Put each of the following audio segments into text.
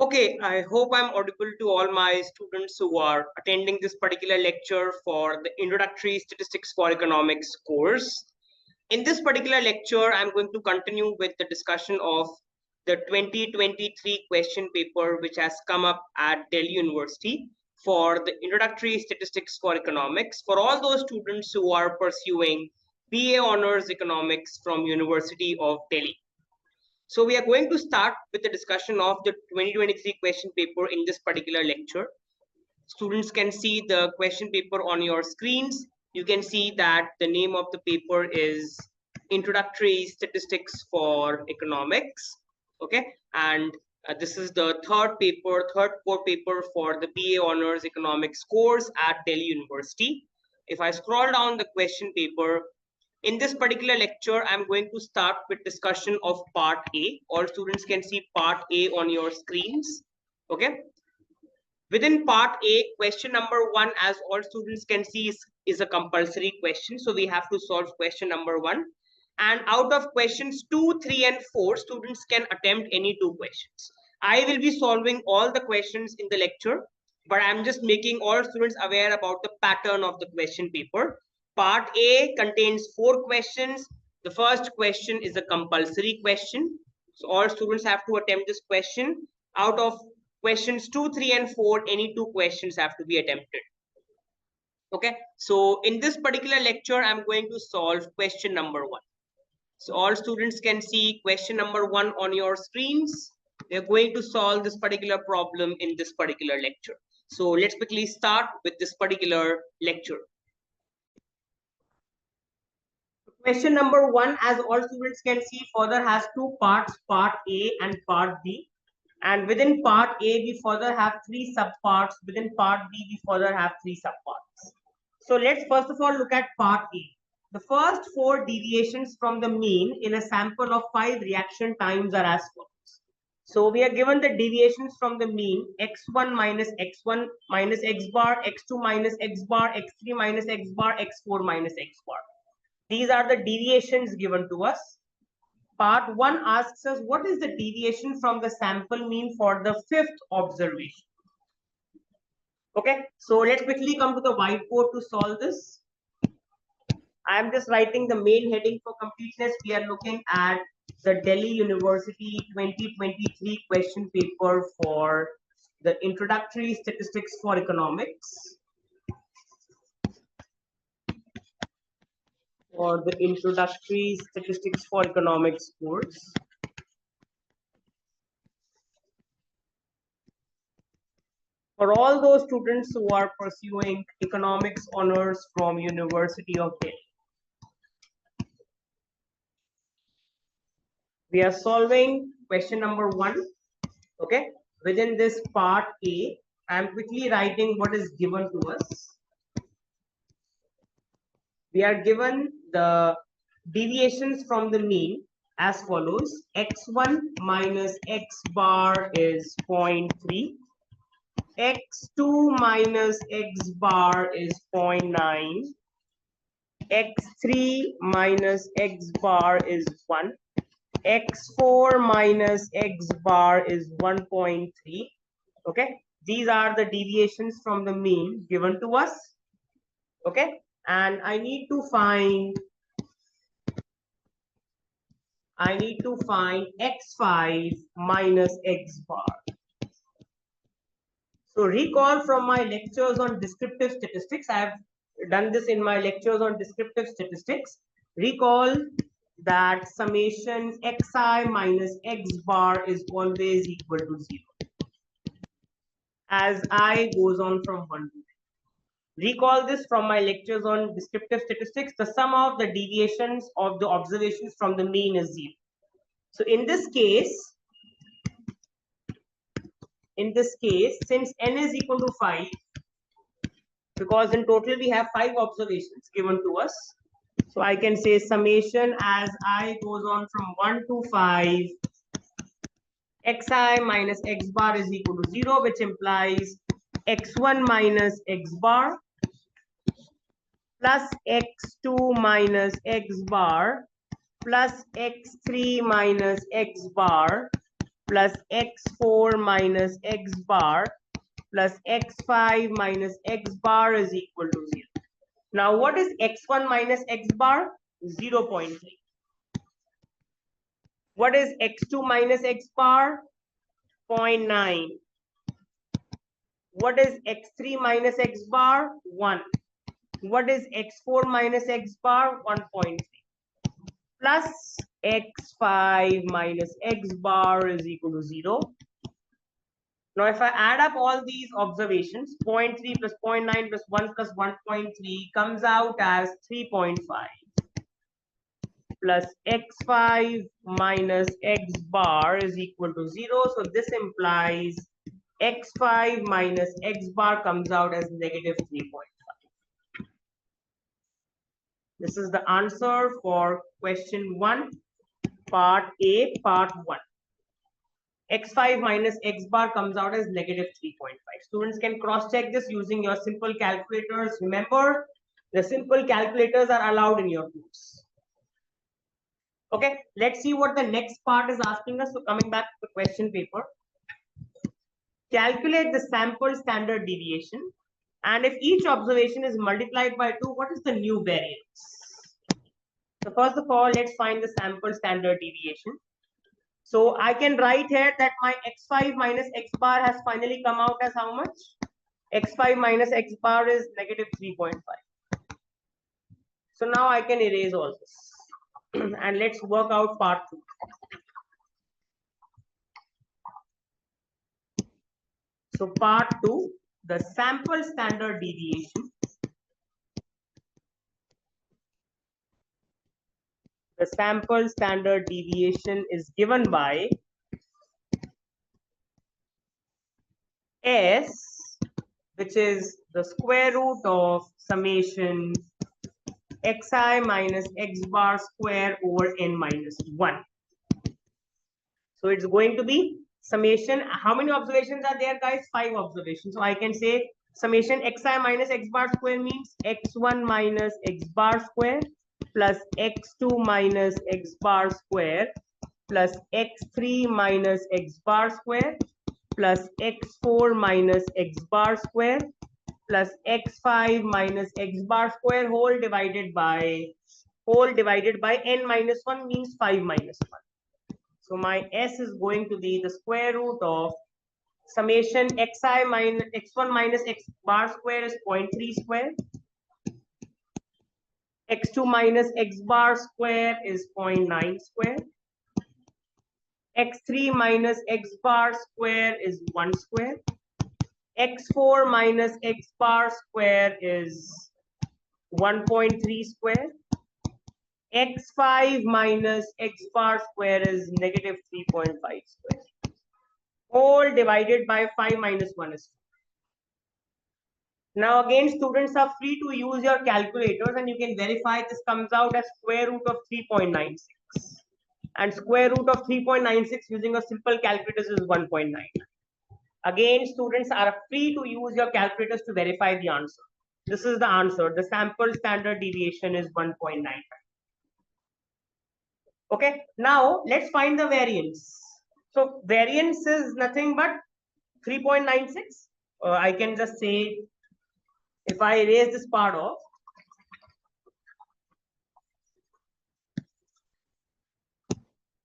Okay, I hope I'm audible to all my students who are attending this particular lecture for the Introductory Statistics for Economics course. In this particular lecture, I'm going to continue with the discussion of the 2023 question paper which has come up at Delhi University for the Introductory Statistics for Economics for all those students who are pursuing BA Honors Economics from University of Delhi. So we are going to start with the discussion of the 2023 question paper in this particular lecture. Students can see the question paper on your screens. You can see that the name of the paper is Introductory Statistics for Economics. Okay, and this is the third core paper for the BA Honors Economics course at Delhi University. If I scroll down the question paper, in this particular lecture, I'm going to start with discussion of part A. All students can see part A on your screens. Okay. Within part A, question number 1, as all students can see, is a compulsory question. So we have to solve question number 1. And out of questions 2, 3, and 4, students can attempt any 2 questions. I will be solving all the questions in the lecture, but I'm just making all students aware about the pattern of the question paper. Part A contains 4 questions. The first question is a compulsory question. So all students have to attempt this question. Out of questions 2, 3, and 4, any 2 questions have to be attempted. Okay, so in this particular lecture, I'm going to solve question number 1. So all students can see question number 1 on your screens. We're going to solve this particular problem in this particular lecture. So let's quickly start with this particular lecture. Question number 1, as all students can see, further has 2 parts, part A and part B. And within part A, we further have 3 subparts. Within part B, we further have 3 subparts. So let's first of all look at part A. The first 4 deviations from the mean in a sample of 5 reaction times are as follows. So we are given the deviations from the mean x1 minus x1 minus x bar, x2 minus x bar, x3 minus x bar, x4 minus x bar. These are the deviations given to us. Part 1 asks us what is the deviation from the sample mean for the 5th observation. Okay, so let's quickly come to the whiteboard to solve this. I am just writing the main heading for completeness. We are looking at the Delhi University 2023 question paper for the Introductory Statistics for Economics. For the Introductory Statistics for Economics course. For all those students who are pursuing economics honors from University of Delhi. We are solving question number 1. Okay. Within this part A, I am quickly writing what is given to us. We are given the deviations from the mean as follows. X1 minus x bar is 0.3. X2 minus x bar is 0.9. X3 minus x bar is 1. X4 minus x bar is 1.3. Okay, these are the deviations from the mean given to us. Okay, and I need to find x5 minus x bar. So recall from my lectures on descriptive statistics, I have done this in my lectures on descriptive statistics. Recall that summation xi minus x bar is always equal to 0 as I goes on from 1 to 10. Recall this from my lectures on descriptive statistics. The sum of the deviations of the observations from the mean is 0. So in this case, since n is equal to 5, because in total we have 5 observations given to us, so I can say summation as I goes on from 1 to 5, xi minus x bar is equal to 0, which implies x1 minus x bar plus x2 minus x bar plus x3 minus x bar plus x4 minus x bar plus x5 minus x bar is equal to 0. Now, what is x1 minus x bar? 0.3. What is x2 minus x bar? 0.9. What is x3 minus x bar? 1. What is x4 minus x bar? 1.3. Plus x5 minus x bar is equal to 0. Now, if I add up all these observations, 0.3 plus 0.9 plus 1 plus 1.3 comes out as 3.5 plus x5 minus x bar is equal to 0. So this implies x5 minus x bar comes out as negative 3.5. This is the answer for question 1, part A, part 1. x5 minus x bar comes out as negative 3.5. Students can cross-check this using your simple calculators. Remember, the simple calculators are allowed in your course. Okay, let's see what the next part is asking us. So coming back to the question paper, calculate the sample standard deviation. And if each observation is multiplied by 2, what is the new variance? So first of all, let's find the sample standard deviation. So I can write here that my x5 minus x bar has finally come out as how much? x5 minus x bar is negative 3.5. So now I can erase all this. And let's work out part 2. So part 2, the sample standard deviation. The sample standard deviation is given by S, which is the square root of summation xi minus x bar square over n minus 1. So it's going to be summation. How many observations are there, guys? 5 observations. So I can say summation xi minus x bar square means x1 minus x bar square plus x2 minus x bar square plus x3 minus x bar square plus x4 minus x bar square plus x5 minus x bar square whole divided by n minus 1 means 5 minus 1. So my S is going to be the square root of summation xi minus x1 minus x bar square is 0.3 square. x2 minus x bar square is 0.9 square. x3 minus x bar square is 1 square. x4 minus x bar square is 1.3 square. x5 minus x bar square is negative 3.5 square. Whole divided by 5 minus 1 is 4. Now again, students are free to use your calculators and you can verify this comes out as square root of 3.96. And square root of 3.96 using a simple calculator is 1.9. Again, students are free to use your calculators to verify the answer. This is the answer. The sample standard deviation is 1.9. Okay, now let's find the variance. So variance is nothing but 3.96. I can just say, if I erase this part off,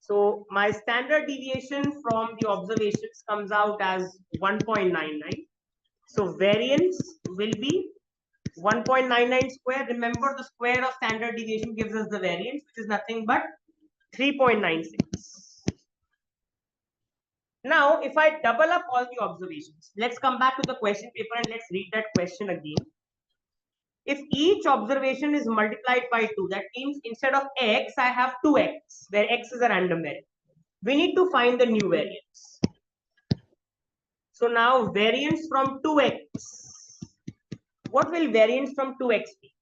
so my standard deviation from the observations comes out as 1.99. So variance will be 1.99 square. Remember, the square of standard deviation gives us the variance, which is nothing but 3.96. Now, if I double up all the observations, let's come back to the question paper and let's read that question again. If each observation is multiplied by 2, that means instead of x, I have 2x, where x is a random variable. We need to find the new variance. So now variance from 2x. What will variance from 2x be?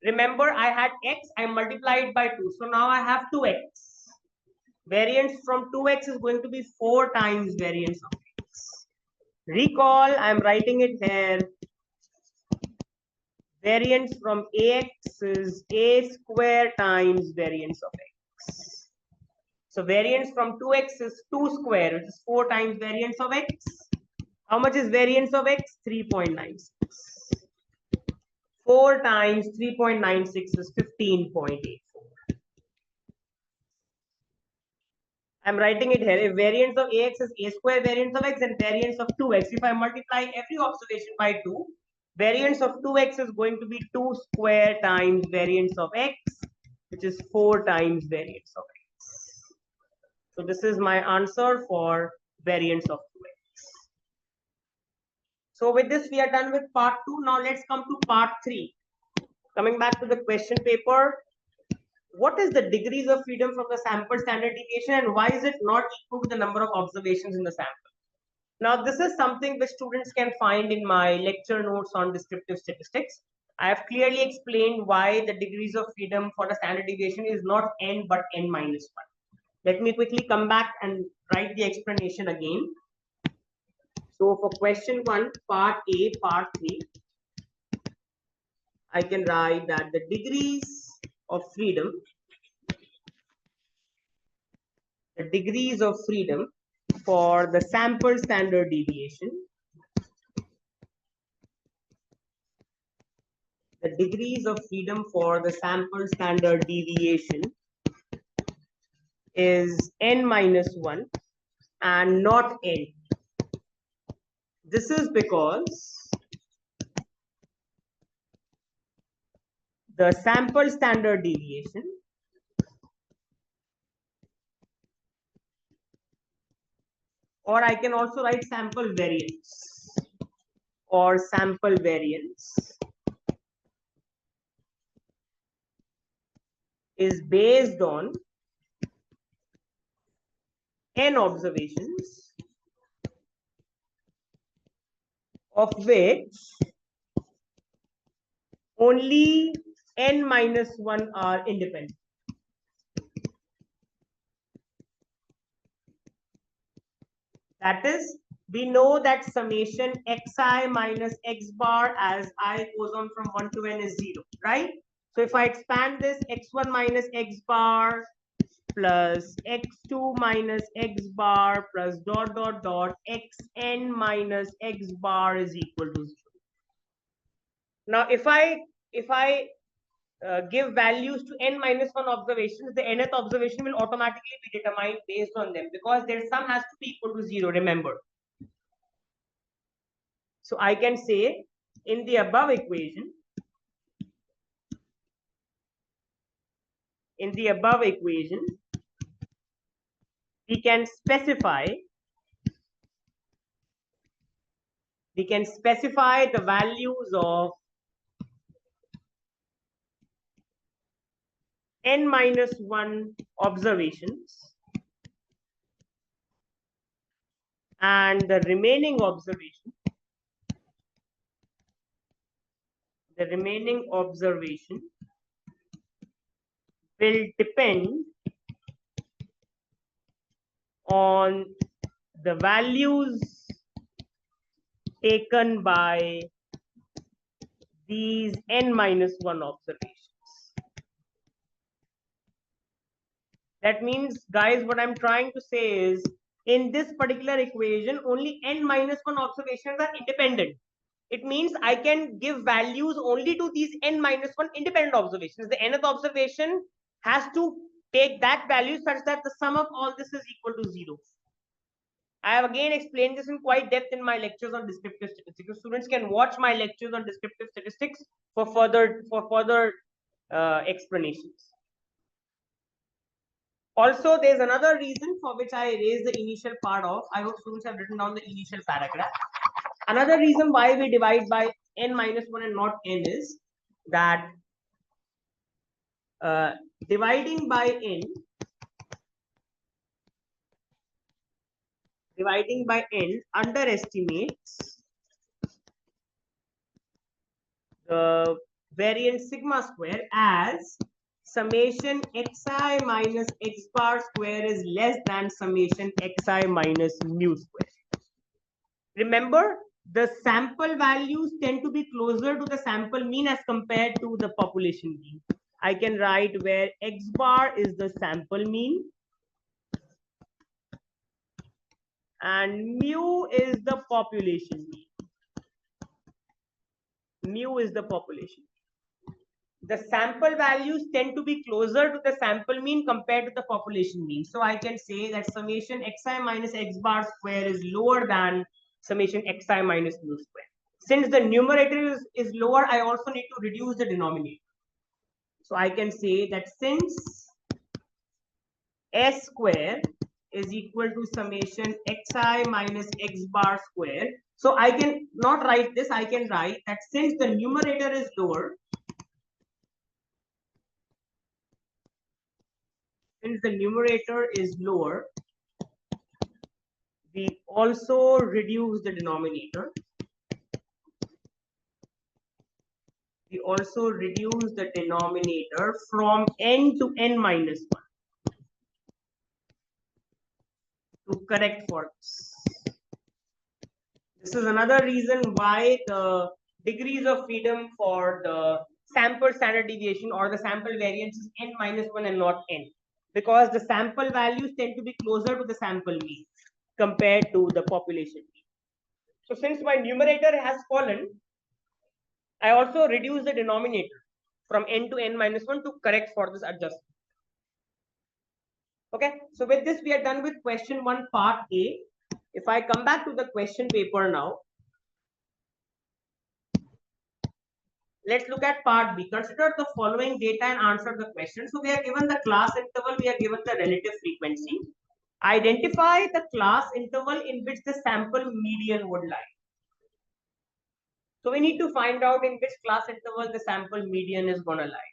Remember, I had x, I multiplied by 2. So now I have 2x. Variance from 2x is going to be 4 times variance of x. Recall, I'm writing it here. Variance from ax is a square times variance of x. So variance from 2x is 2 square, which is 4 times variance of x. How much is variance of x? 3.96. 4 times 3.96 is 15.84. I'm writing it here. If variance of ax is a square variance of x and variance of 2x, if I multiply every observation by 2, variance of 2x is going to be 2 square times variance of x, which is 4 times variance of x. So this is my answer for variance of 2x. So with this, we are done with part 2. Now let's come to part 3. Coming back to the question paper. What is the degrees of freedom from the sample standard deviation and why is it not equal to the number of observations in the sample? Now, this is something which students can find in my lecture notes on descriptive statistics. I have clearly explained why the degrees of freedom for the standard deviation is not n but n minus 1. Let me quickly come back and write the explanation again. So for question 1, part A, part 3, I can write that the degrees of freedom, for the sample standard deviation, is n minus 1 and not n. This is because the sample standard deviation or I can also write sample variance or sample variance is based on n observations of which only n minus 1 are independent. That is, we know that summation xi minus x bar as I goes on from 1 to n is 0, right? So if I expand this, x1 minus x bar plus x2 minus x bar plus dot dot dot xn minus x bar is equal to 0. Now, if I give values to n minus 1 observations, the nth observation will automatically be determined based on them because their sum has to be equal to 0, remember. So I can say in the above equation, we can specify the values of n minus 1 observations and the remaining observation will depend on the values taken by these n minus 1 observations. That means, guys, what I'm trying to say is, in this particular equation, only n minus 1 observations are independent. It means I can give values only to these n minus 1 independent observations. The nth observation has to take that value such that the sum of all this is equal to 0. I have again explained this in quite depth in my lectures on descriptive statistics. Students can watch my lectures on descriptive statistics for further explanations. Also, there's another reason for which I raised the initial part of. I hope students have written down the initial paragraph. Another reason why we divide by n minus 1 and not n is that dividing by n underestimates the variance sigma square, as summation xi minus x bar square is less than summation xi minus mu square. Remember, the sample values tend to be closer to the sample mean as compared to the population mean. I can write where x bar is the sample mean and mu is the population mean. Mu is the population. The sample values tend to be closer to the sample mean compared to the population mean. So I can say that summation xi minus x bar square is lower than summation xi minus mu square. Since the numerator is lower, I also need to reduce the denominator. So I can say that since s square is equal to summation xi minus x bar square. So I can not write this, I can write that since the numerator is lower, we also reduce the denominator. We also reduce the denominator from n to n minus 1 to correct for this. This is another reason why the degrees of freedom for the sample standard deviation or the sample variance is n minus 1 and not n. Because the sample values tend to be closer to the sample mean compared to the population mean. So since my numerator has fallen, I also reduce the denominator from n to n minus 1 to correct for this adjustment. Okay, so with this, we are done with question 1 part A. If I come back to the question paper now, let's look at part B. Consider the following data and answer the question. So we are given the class interval, we are given the relative frequency. Identify the class interval in which the sample median would lie. So we need to find out in which class interval the sample median is going to lie.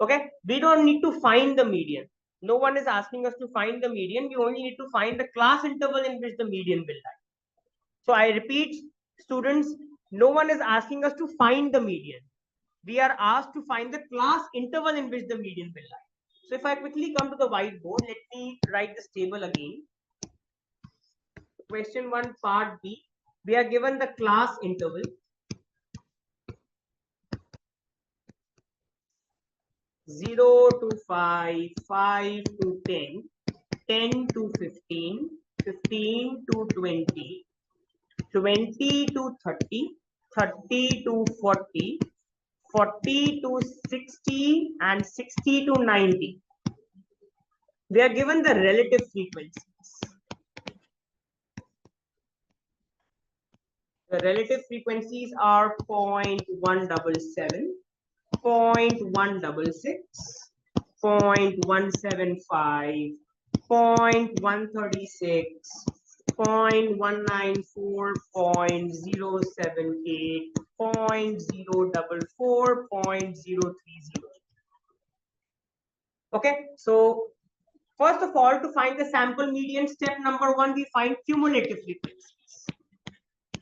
Okay, we don't need to find the median. No one is asking us to find the median. We only need to find the class interval in which the median will lie. So I repeat, students, no one is asking us to find the median. We are asked to find the class interval in which the median will lie. So if I quickly come to the whiteboard, let me write this table again. Question 1 part B, we are given the class interval 0 to 5, 5 to 10, 10 to 15, 15 to 20, 20 to 30, 30 to 40, 40 to 60, and 60 to 90. We are given the relative frequencies. The relative frequencies are 0.177, 0.166, 0.175, 0.136, 0.194, 0.078, 0.044, 0.030. Okay, so first of all, to find the sample median, step number 1, we find cumulative frequencies,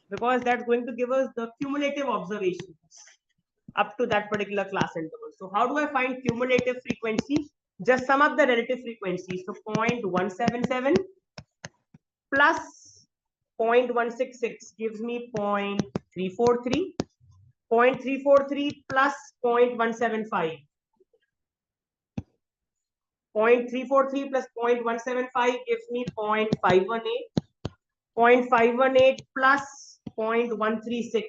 because that's going to give us the cumulative observations up to that particular class interval. So how do I find cumulative frequency? Just sum up the relative frequencies. So 0.177 plus 0.166 gives me 0.343, 0.343 plus 0.175. 0.343 plus 0.175 gives me 0.518. 0.518 plus 0.136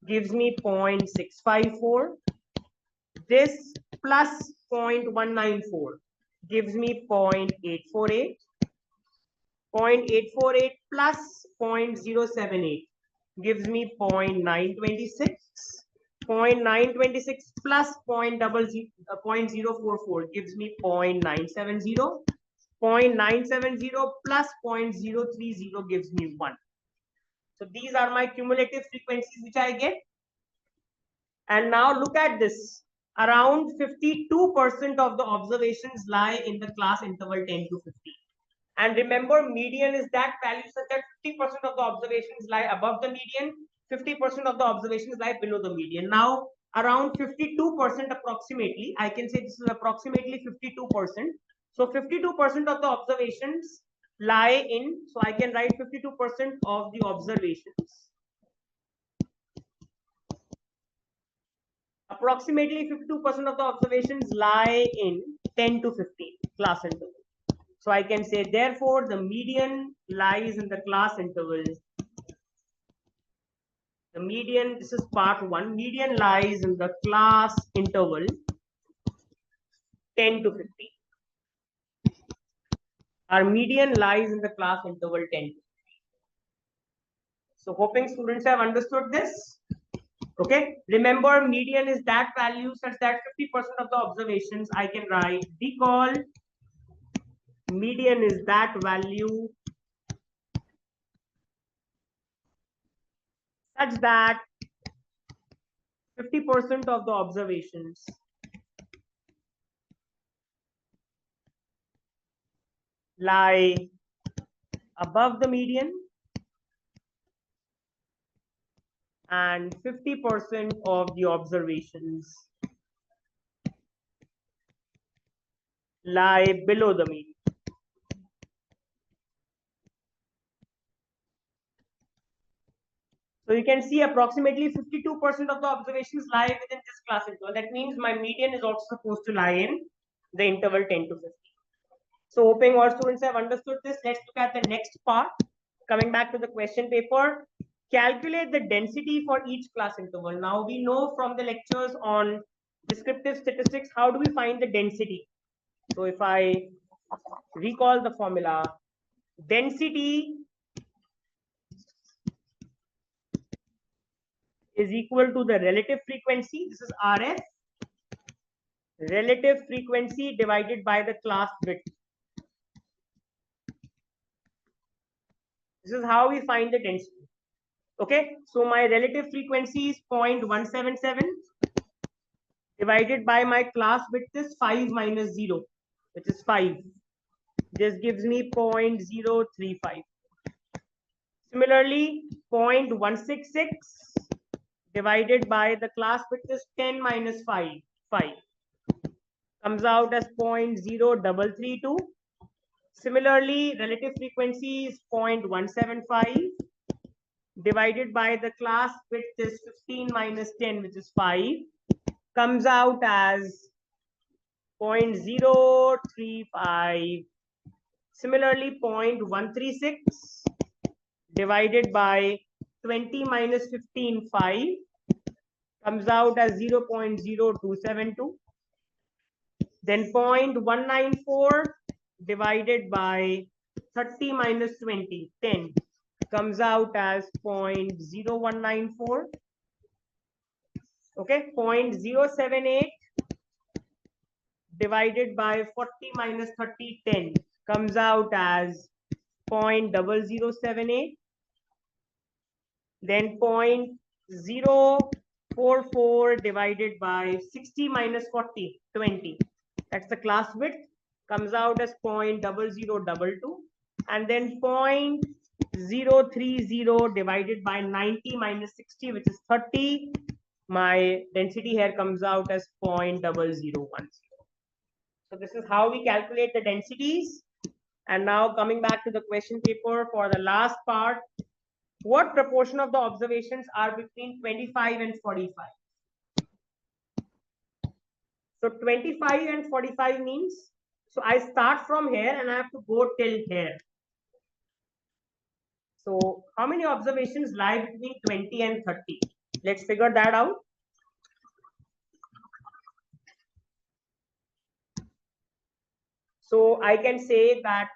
gives me 0.654. This plus 0.194 gives me 0.848. 0.848 plus 0.078 gives me 0.926. 0.926 plus 0.044 gives me 0.970. 0.970 plus 0.030 gives me 1. So these are my cumulative frequencies which I get. And now look at this. Around 52% of the observations lie in the class interval 10 to 15. And remember, median is that value such that 50% of the observations lie above the median, 50% of the observations lie below the median. Now, around 52% approximately, I can say this is approximately 52%. So 52% of the observations lie in, so I can write 52% of the observations. Approximately 52% of the observations lie in 10 to 15 class interval. So I can say, therefore, the median lies in the class interval. The median, this is part 1, median lies in the class interval 10 to 50. Our median lies in the class interval 10 to 50. So hoping students have understood this. Okay, remember median is that value such that 50% of the observations I can write. Recall, median is that value such that 50% of the observations lie above the median and 50% of the observations lie below the median. So you can see approximately 52% of the observations lie within this class interval. That means my median is also supposed to lie in the interval 10 to 50. So hoping all students have understood this. Let's look at the next part. Coming back to the question paper, calculate the density for each class interval. Now we know from the lectures on descriptive statistics, how do we find the density? So if I recall the formula, density is equal to the relative frequency. This is RF, relative frequency divided by the class width. This is how we find the density. Okay, so my relative frequency is 0.177 divided by my class width is 5 minus 0, which is 5. This gives me 0.035. Similarly, 0.166 divided by the class width is 10 minus 5, 5. Comes out as 0.0332. Similarly, relative frequency is 0.175 divided by the class width is 15 minus 10, which is 5. Comes out as 0.035. Similarly, 0.136 divided by 20 minus 15, 5. Comes out as 0.0272. Then 0.194 divided by 30 minus 20, 10. Comes out as 0.0194. Okay, 0.078 divided by 40 minus 30, 10. Comes out as 0.0078. Then 0.044 divided by 60 minus 40, 20. That's the class width. Comes out as 0.0022. And then 0.030 divided by 90 minus 60, which is 30. My density here comes out as 0.0010. So this is how we calculate the densities. And now coming back to the question paper for the last part, what proportion of the observations are between 25 and 45? So 25 and 45 means, so I start from here and I have to go till here. So how many observations lie between 20 and 30? Let's figure that out. So I can say that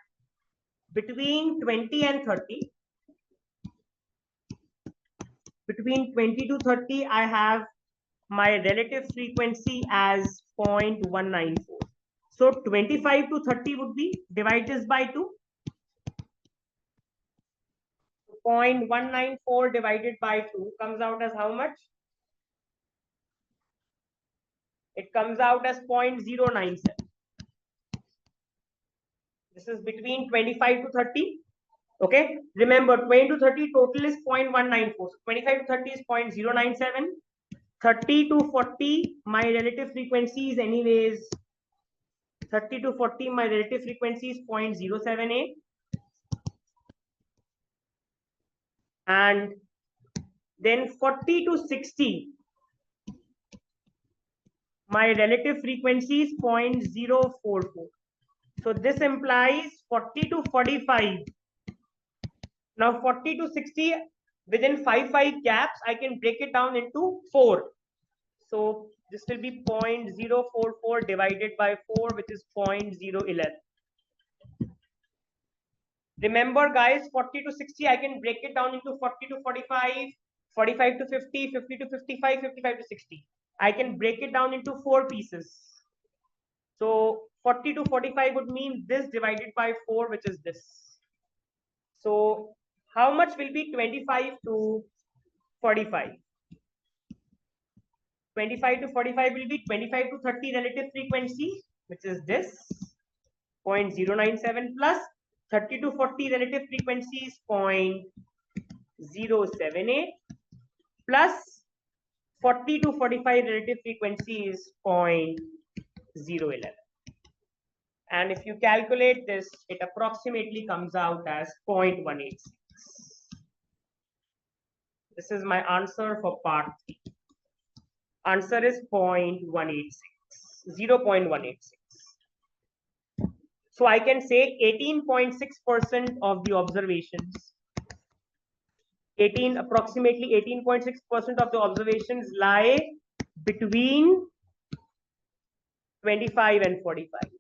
between 20 and 30, between 20 to 30, I have my relative frequency as 0.194. So 25 to 30 would be, divide this by 2. 0.194 divided by 2 comes out as how much? It comes out as 0.097. This is between 25 to 30. Okay, remember 20 to 30 total is 0.194. So 25 to 30 is 0.097. 30 to 40, my relative frequency is anyways 30 to 40, my relative frequency is 0.078. And then 40 to 60, my relative frequency is 0.044. So this implies 40 to 45. Now 40 to 60 within 5 gaps, I can break it down into 4. So this will be 0.044 divided by 4, which is 0.011. Remember guys, 40 to 60, I can break it down into 40 to 45, 45 to 50, 50 to 55, 55 to 60. I can break it down into 4 pieces. So 40 to 45 would mean this divided by 4, which is this. So how much will be 25 to 45? 25 to 45 will be 25 to 30 relative frequency, which is this 0.097 plus 30 to 40 relative frequency is 0.078 plus 40 to 45 relative frequency is 0.011. And if you calculate this, it approximately comes out as 0.186. This is my answer for part 3. Answer is 0.186, 0.186. So I can say 18.6% of the observations, approximately 18.6% of the observations lie between 25 and 45.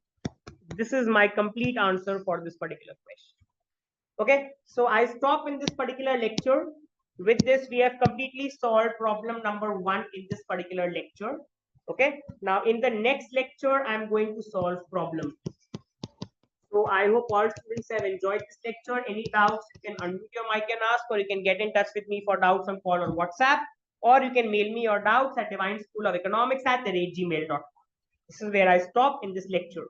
This is my complete answer for this particular question. Okay, so I stop in this particular lecture. With this, we have completely solved problem number 1 in this particular lecture. Okay, now in the next lecture, I'm going to solve problem 2. So I hope all students have enjoyed this lecture. Any doubts, you can unmute your mic and ask, or you can get in touch with me for doubts on call or WhatsApp, or you can mail me your doubts at divineschoolofeconomics@gmail.com. This is where I stop in this lecture.